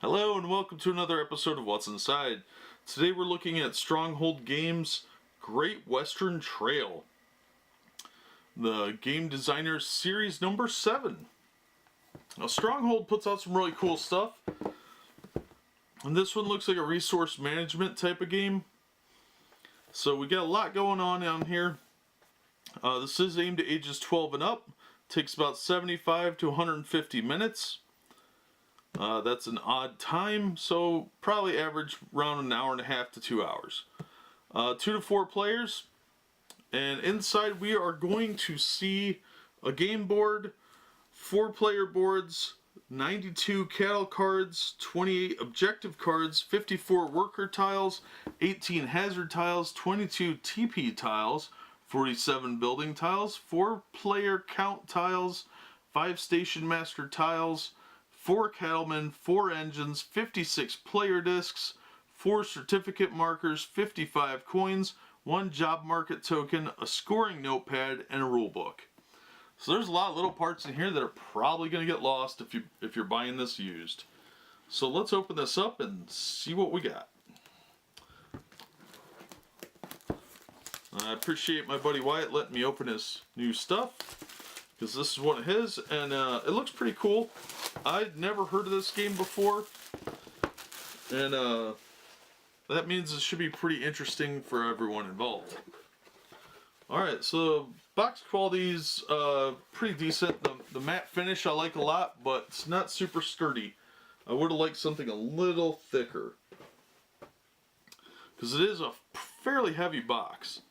Hello and welcome to another episode of What's Inside. Today we're looking at Stronghold Games' Great Western Trail. The game designer's series number 7. Now Stronghold puts out some really cool stuff. And this one looks like a resource management type of game. So we got a lot going on here. This is aimed at ages 12 and up. Takes about 75 to 150 minutes. That's an odd time, so probably average around an hour and a half to 2 hours. 2 to 4 players, and inside we are going to see a game board, 4 player boards, 92 cattle cards, 28 objective cards, 54 worker tiles, 18 hazard tiles, 22 TP tiles, 47 building tiles, 4 player count tiles, 5 station master tiles, 4 cattlemen, 4 engines, 56 player discs, 4 certificate markers, 55 coins, 1 job market token, a scoring notepad, and a rule book. So there's a lot of little parts in here that are probably going to get lost if you're buying this used. So let's open this up and see what we got. I appreciate my buddy Wyatt letting me open his new stuff, because this is one of his, and it looks pretty cool. I'd never heard of this game before, and that means it should be pretty interesting for everyone involved. Alright, so box quality is pretty decent. The matte finish I like a lot, but it's not super sturdy. I would have liked something a little thicker, because it is a fairly heavy box.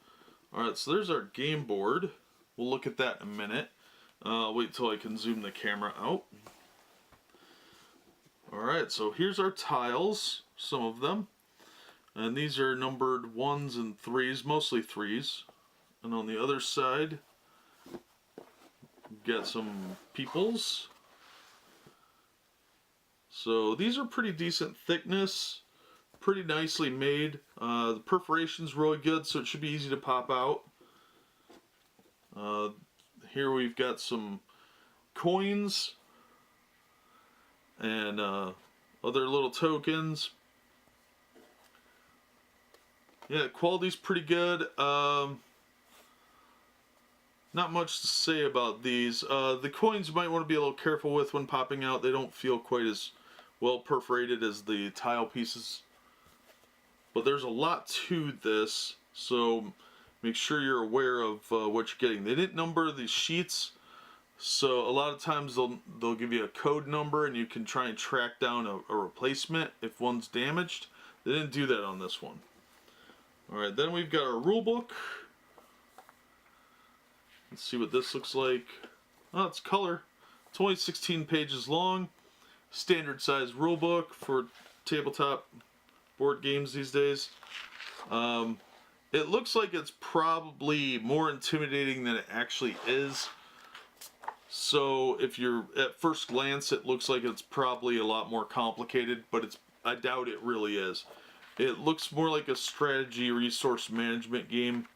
Alright, so there's our game board. We'll look at that in a minute. Wait till I can zoom the camera out. Alright, so here's our tiles, some of them. And these are numbered 1s and 3s, mostly 3s. And on the other side, we've got some peoples. So these are pretty decent thickness, pretty nicely made. The perforation's really good, so it should be easy to pop out. Here we've got some coins and other little tokens. Yeah, quality's pretty good. Not much to say about these. The coins you might want to be a little careful with when popping out. They don't feel quite as well perforated as the tile pieces. But there's a lot to this, so make sure you're aware of what you're getting. They didn't number the sheets, so a lot of times they'll give you a code number and you can try and track down a replacement if one's damaged. They didn't do that on this one. Alright, then we've got our rule book. Let's see what this looks like. Oh, it's color. It's only 16 pages long. Standard size rule book for tabletop board games these days. It looks like it's probably more intimidating than it actually is. So if you're at first glance, it looks like it's probably a lot more complicated, but I doubt it really is. It looks more like a strategy resource management game.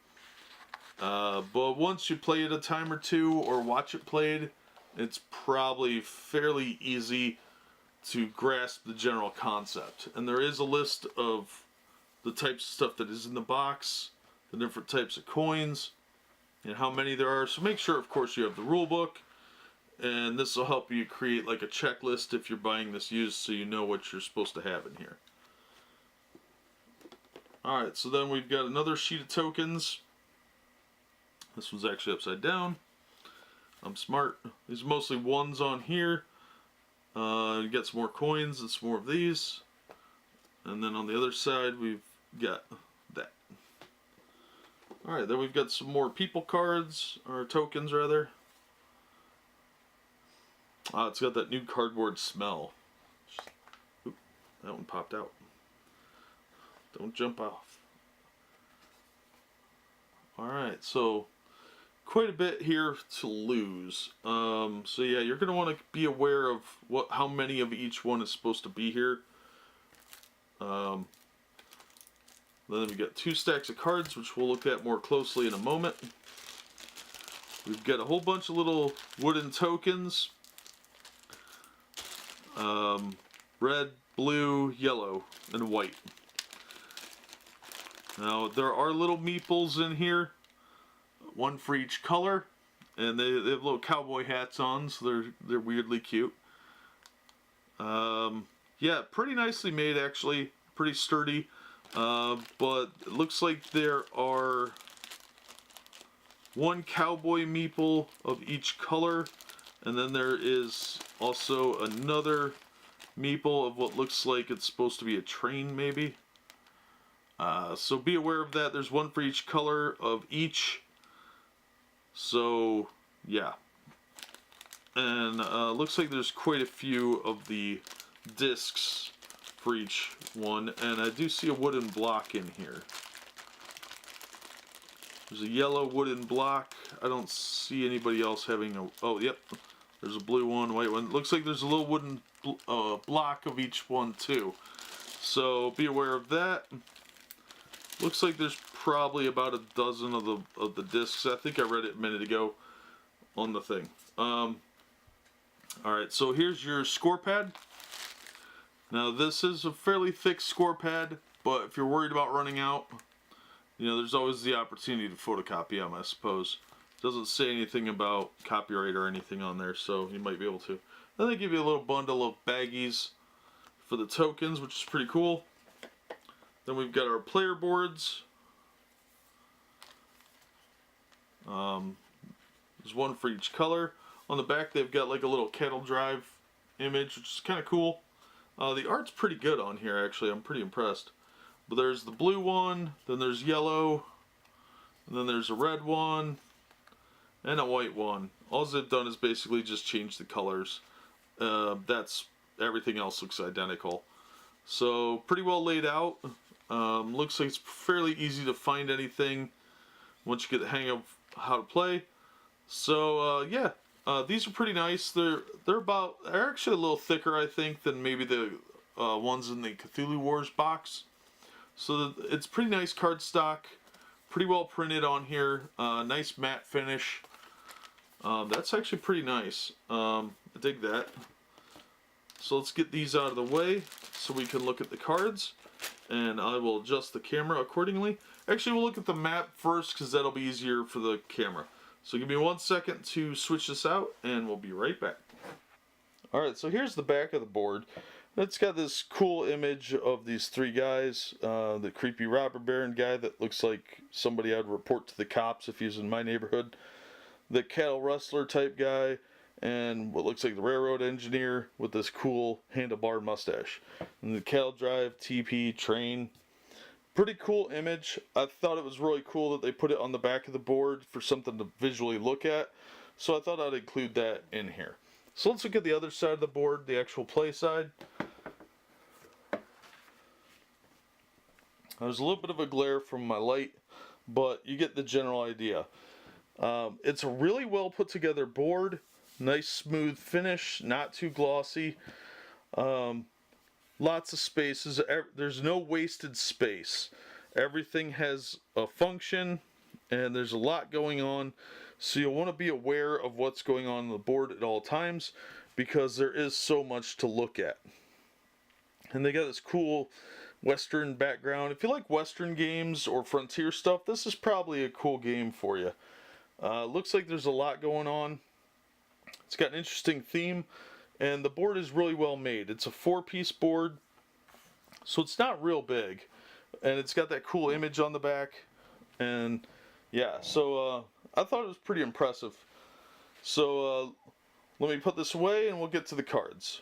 But once you play it a time or two or watch it played, it's probably fairly easy to grasp the general concept. And there is a list of the types of stuff that is in the box, the different types of coins, and how many there are. So make sure, of course, you have the rule book, and this will help you create like a checklist if you're buying this used, so you know what you're supposed to have in here. Alright, so then we've got another sheet of tokens. This one's actually upside down. I'm smart. These are mostly 1s on here. You get some more coins and some more of these. And then on the other side we've got that. Alright, then we've got some more people cards, or tokens rather. It's got that new cardboard smell. Oop, that one popped out. Don't jump off. Alright, so quite a bit here to lose. So yeah, you're going to want to be aware of how many of each one is supposed to be here. Then we've got 2 stacks of cards, which we'll look at more closely in a moment. We've got a whole bunch of little wooden tokens. Red, blue, yellow, and white. Now there are little meeples in here, one for each color, and they have little cowboy hats on, so they're weirdly cute. Yeah, pretty nicely made actually, pretty sturdy. But it looks like there are one cowboy meeple of each color, and then there is also another meeple of what looks like it's supposed to be a train maybe. So be aware of that. There's one for each color of each. So yeah. And looks like there's quite a few of the discs for each one, and I do see a wooden block in here. There's a yellow wooden block. I don't see anybody else having a... Oh, yep. There's a blue one, white one. Looks like there's a little wooden block of each one, too. So be aware of that. Looks like there's probably about a dozen of the discs. I think I read it a minute ago on the thing. Alright, so here's your score pad. Now this is a fairly thick score pad, but if you're worried about running out, you know, there's always the opportunity to photocopy them, I suppose. It doesn't say anything about copyright or anything on there, so you might be able to. Then they give you a little bundle of baggies for the tokens, which is pretty cool. Then we've got our player boards. There's one for each color. On the back they've got like a little cattle drive image, which is kind of cool. The art's pretty good on here actually, I'm pretty impressed. But there's the blue one, then there's yellow, and then there's a red one, and a white one. All they've done is basically just change the colors. Everything else looks identical. So pretty well laid out. Looks like it's fairly easy to find anything once you get the hang of how to play. So yeah, these are pretty nice. They're actually a little thicker, I think, than maybe the ones in the Cthulhu Wars box. So it's pretty nice cardstock, pretty well printed on here. Nice matte finish. That's actually pretty nice. I dig that. So let's get these out of the way so we can look at the cards, and I will adjust the camera accordingly. Actually, we'll look at the map first because that'll be easier for the camera. So give me 1 second to switch this out, and we'll be right back. Alright, so here's the back of the board. It's got this cool image of these three guys. The creepy robber baron guy that looks like somebody I'd report to the cops if he's in my neighborhood. The cattle rustler type guy, and what looks like the railroad engineer with this cool handlebar mustache. And the cattle drive, TP, train. Pretty cool image. I thought it was really cool that they put it on the back of the board for something to visually look at. So I thought I'd include that in here. So let's look at the other side of the board, the actual play side. There's a little bit of a glare from my light, but you get the general idea. It's a really well put together board. Nice smooth finish, not too glossy. Lots of spaces. There's no wasted space. Everything has a function, and there's a lot going on. So you'll want to be aware of what's going on the board at all times, because there is so much to look at. And they got this cool Western background. If you like Western games or Frontier stuff, this is probably a cool game for you. Looks like there's a lot going on. It's got an interesting theme, and the board is really well made. It's a 4-piece board, so it's not real big, and it's got that cool image on the back. And yeah, so I thought it was pretty impressive. So let me put this away and we'll get to the cards.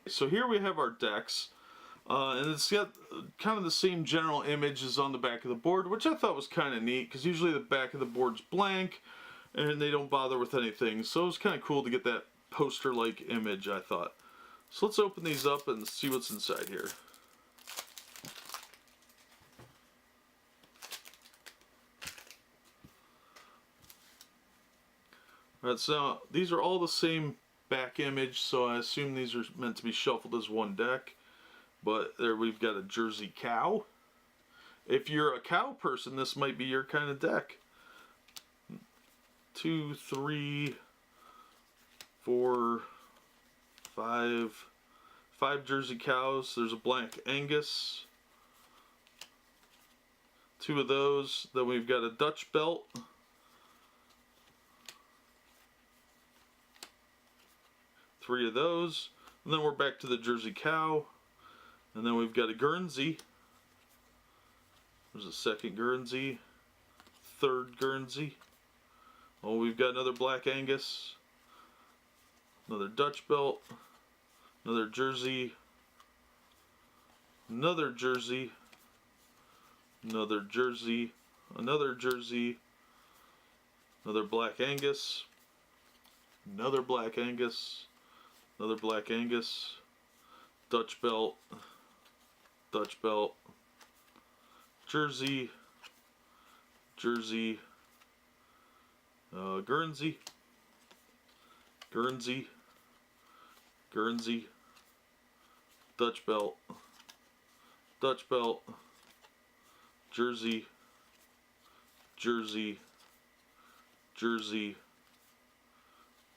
So here we have our decks, and it's got kind of the same general image as on the back of the board, which I thought was kind of neat, because usually the back of the board's blank and they don't bother with anything. So it was kind of cool to get that poster-like image, I thought. So let's open these up and see what's inside here. Alright, so these are all the same back image, so I assume these are meant to be shuffled as one deck. But there we've got a Jersey cow. If you're a cow person, this might be your kind of deck. 2, 3, 4, 5, 5 Jersey cows. There's a Black Angus. 2 of those. Then we've got a Dutch belt. Three of those. And then we're back to the Jersey cow. And then we've got a Guernsey. There's a second Guernsey. Third Guernsey. Oh, we've got another Black Angus. Another Dutch belt. Another Jersey. Another Jersey. Another Jersey. Another Jersey. Another Black Angus. Another Black Angus. Another Black Angus. Dutch belt. Dutch belt. Jersey. Jersey. Guernsey. Guernsey. Guernsey. Dutch belt. Dutch belt. Jersey. Jersey. Jersey.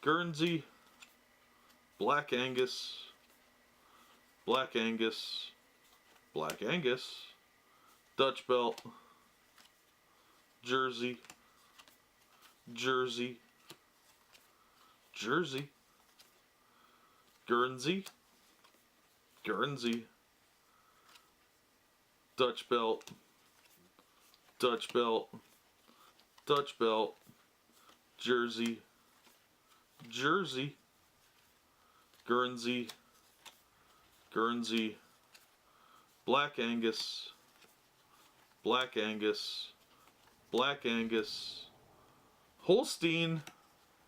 Guernsey. Black Angus. Black Angus. Black Angus. Dutch belt. Jersey. Jersey. Jersey. Guernsey. Guernsey. Dutch belt. Dutch belt. Dutch belt. Jersey. Jersey. Guernsey. Guernsey. Black Angus. Black Angus. Black Angus. Holstein.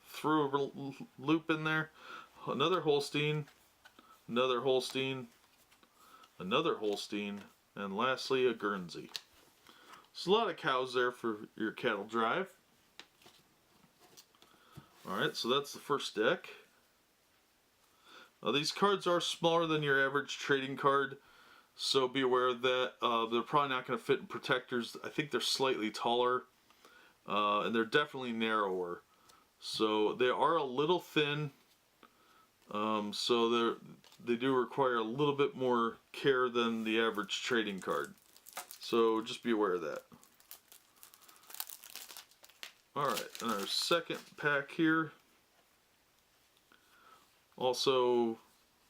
Threw a loop in there. Another Holstein. Another Holstein. Another Holstein. And lastly, a Guernsey. There's a lot of cows there for your cattle drive. Alright, so that's the first deck. These cards are smaller than your average trading card, so be aware of that. They're probably not going to fit in protectors. I think they're slightly taller, and they're definitely narrower. So they are a little thin, so they do require a little bit more care than the average trading card. So just be aware of that. Alright, and our second pack here. Also,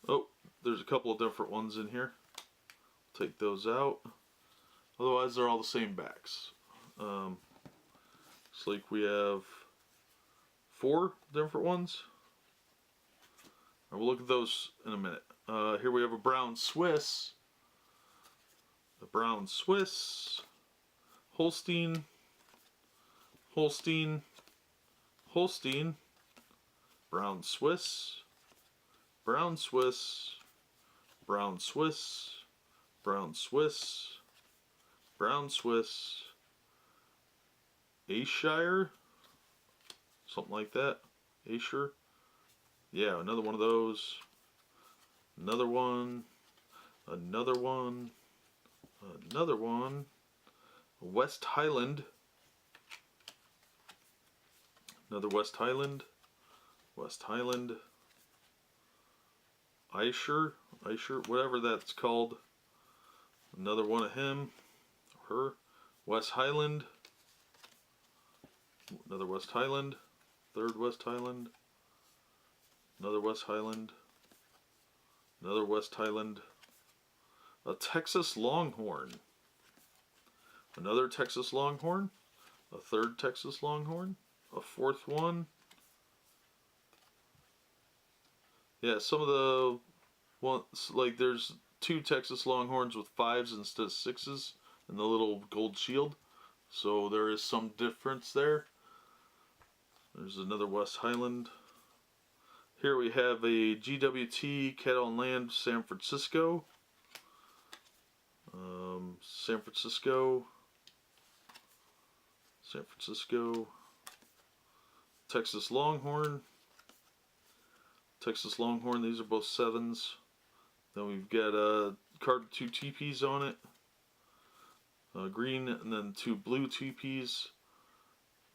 oh, there's a couple of different ones in here. Take those out. Otherwise, they're all the same backs. Looks like we have 4 different ones. We'll look at those in a minute. Here we have a brown Swiss. The brown Swiss. Holstein. Holstein. Holstein. Brown Swiss. Brown Swiss. Brown Swiss. Brown Swiss. Brown Swiss. Ayrshire. Something like that. Ayrshire. Yeah, another one of those. Another one. Another one. Another one. West Highland. Another West Highland. West Highland. Ayrshire, whatever that's called. Another one of him, her. West Highland. Another West Highland. Third West Highland. Another West Highland. Another West Highland. A Texas Longhorn. Another Texas Longhorn. A third Texas Longhorn. A fourth one. Yeah, some of the ones, like there's 2 Texas Longhorns with 5s instead of 6s and the little gold shield. So there is some difference there. There's another West Highland. Here we have a GWT Cattle and Land San Francisco. San Francisco. San Francisco. Texas Longhorn. Texas Longhorn, these are both 7s. Then we've got a card with 2 TPs on it. Green, and then 2 blue TPs.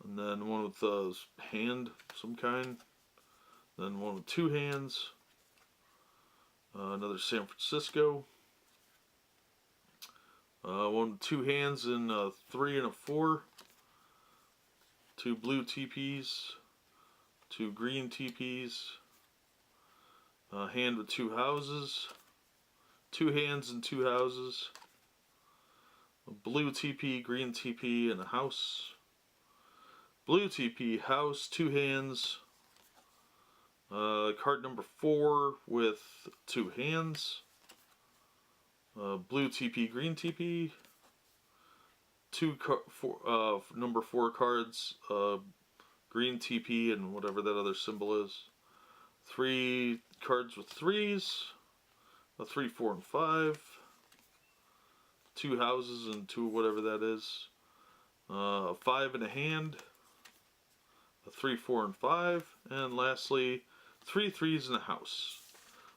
And then one with a hand, some kind. Then one with 2 hands. Another San Francisco. One, 2 hands and a 3 and a 4. 2 blue TPs. 2 green TPs. A hand with 2 houses. 2 hands and 2 houses. A blue TP, green TP, and a house. Blue TP, house, 2 hands. Card number 4 with 2 hands. Blue TP, green TP. Number 4 cards. Green TP and whatever that other symbol is. 3 cards with 3s. A 3, 4, and 5. 2 houses and 2 whatever that is. A 5 in a hand. A 3, 4, and 5. And lastly, 3 3s in a house.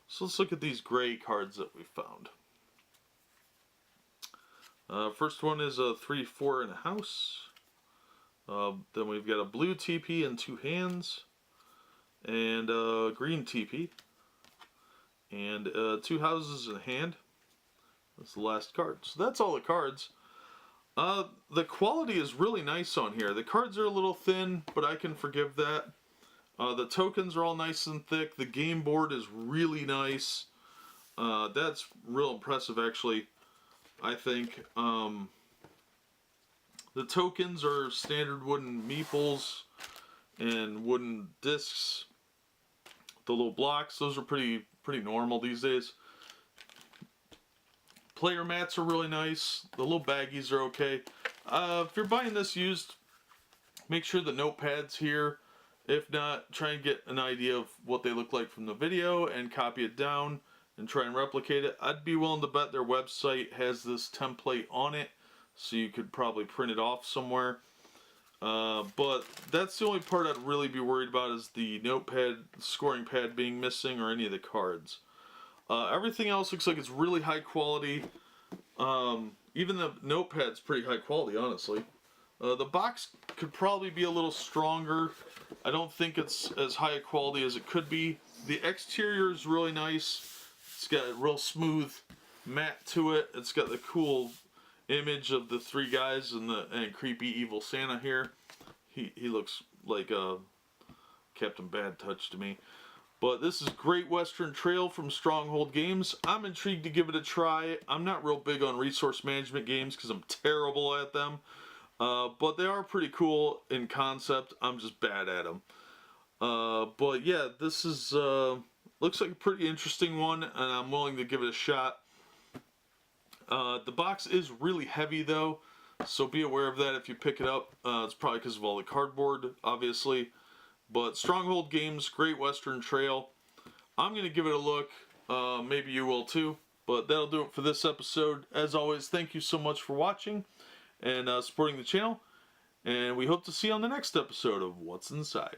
So let's look at these gray cards that we found. First one is a 3, 4 in a house. Then we've got a blue TP and 2 hands. And a green TP. And 2 houses in a hand. That's the last card. So that's all the cards. The quality is really nice on here. The cards are a little thin, but I can forgive that. The tokens are all nice and thick. The game board is really nice. That's real impressive, actually, I think. The tokens are standard wooden meeples and wooden discs. The little blocks, those are pretty normal these days. Player mats are really nice. The little baggies are okay. If you're buying this used, make sure the notepad's here. If not, try and get an idea of what they look like from the video and copy it down and try and replicate it. I'd be willing to bet their website has this template on it, so you could probably print it off somewhere. But that's the only part I'd really be worried about, is the notepad, scoring pad being missing, or any of the cards. Everything else looks like it's really high quality. Even the notepad's pretty high quality, honestly. The box could probably be a little stronger. I don't think it's as high a quality as it could be. The exterior is really nice. It's got a real smooth matte to it. It's got the cool image of the 3 guys and creepy evil Santa here. He looks like a Captain Bad Touch to me. But this is Great Western Trail from Stronghold Games. I'm intrigued to give it a try. I'm not real big on resource management games because I'm terrible at them. But they are pretty cool in concept. I'm just bad at them. But yeah, this is looks like a pretty interesting one, and I'm willing to give it a shot. The box is really heavy though, so be aware of that if you pick it up. It's probably because of all the cardboard, obviously. But Stronghold Games, Great Western Trail. I'm going to give it a look. Maybe you will too. But that'll do it for this episode. As always, thank you so much for watching and supporting the channel. And we hope to see you on the next episode of What's Inside.